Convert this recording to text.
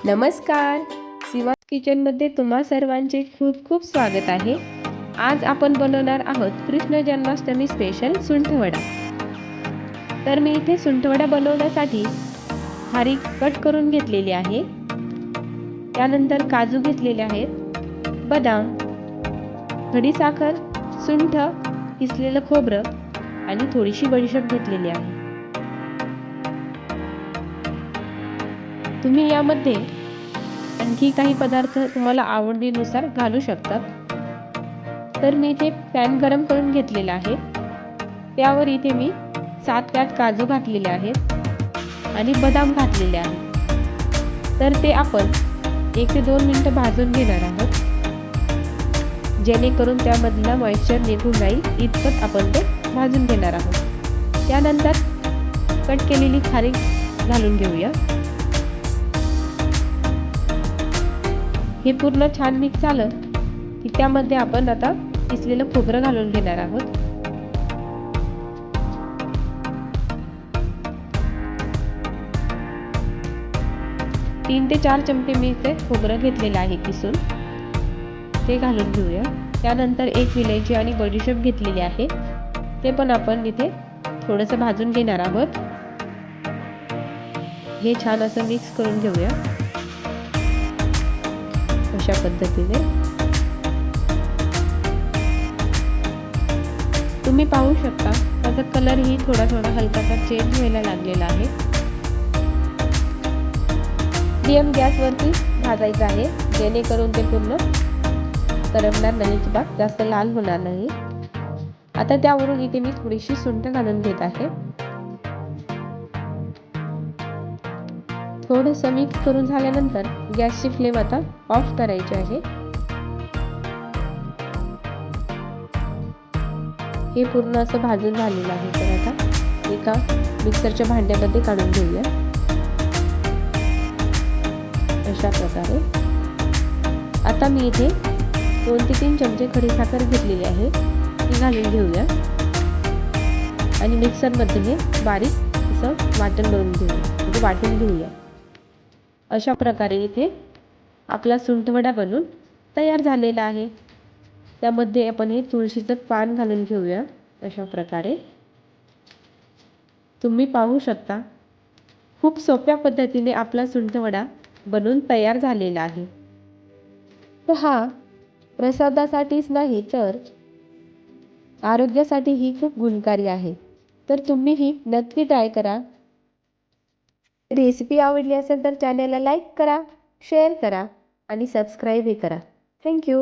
नमस्कार, सीमास किचनमध्ये तुम्हा सर्वांचे खूप खूप स्वागत आहे। आज आपण बनवणार आहोत कृष्ण जन्माष्टमी स्पेशल सुंठवडा। तर मी इथे सुंठवडा बनवण्यासाठी खारीक कट करून घेतलेली आहे। त्यानंतर काजू घेतलेले आहेत, बदाम, खडीसाखर, सुंठ, किसलेलं खोबरं आणि थोडीशी बडीशेप घेतलेली आहे। तुम्ही यामध्ये आणखी काही पदार्थ तुम्हाला आवडीनुसार घालू शकता। तर मी इथे पॅन गरम करून घेतलेला आहे। त्यावर इथे मी 7 ते 8 काजू घातलेले आहेत आणि बदाम घातलेले आहेत। तर ते आपण 1 ते 2 मिनिटं भाजून घेणार आहोत, जेणेकरून त्यामधला मॉइश्चर निघून जाईल इतपत आपण ते भाजून घेणार आहोत। त्यानंतर कट केलेली खारीक घालून घेऊया। हे पूर्ण छान मिक्स झालं की त्यामध्ये आपण आता किसलेलं खोबरं घालून घेणार आहोत। तीन ते 4 चमचे मी इथे खोबरं घेतलेलं आहे किसून, ते घालून घेऊया। त्यानंतर एक विलायची आणि बडीशेप घेतलेली आहे, ते पण आपण इथे थोडंसं भाजून घेणार आहोत। हे छान असं मिक्स करून घेऊया अशा पद्धतीने। तुम्ही पाहू शकता त्याचा कलर ही थोडा हलकासा चेंज व्हायला लागलेला आहे। मीडियम गॅसवरती भाजायचं आहे, जेणेकरून ते पूर्ण करपणार नाही किंवा जास्त लाल होणार नाही। आता त्यावरून इथे मी थोडीशी सुंठ घालून घेत आहे। थोडंसं मिक्स करून झाल्यानंतर गॅसची फ्लेम आता ऑफ करायची आहे। हे पूर्ण असं भाजून झालेलं आहे। तर आता एका मिक्सरच्या भांड्यामध्ये काढून घेऊया अशा प्रकारे। आता मी इथे 2 ते 3 चमचे खडीसाखर घेतलेली आहे, ती घालून घेऊया आणि मिक्सरमध्ये हे बारीक असं वाटण करून घेऊया, म्हणजे वाटून घेऊया। अशा प्रकारे इथे आपला सुंठवडा बनून तयार झालेला आहे। त्यामध्ये आपण हे तुळशीचं पान घालून घेऊया अशा प्रकारे। तुम्ही पाहू शकता खूप सोप्या पद्धतीने आपला सुंठवडा बनून तयार झालेला आहे। तर हा प्रसादासाठीच नाही तर आरोग्यासाठीही खूप गुणकारी आहे। तर तुम्हीही नक्की ट्राय करा। रेसिपी आवडली असेल तर चॅनलला लाईक करा, शेअर करा आणि सबस्क्राईबही करा। थँक्यू।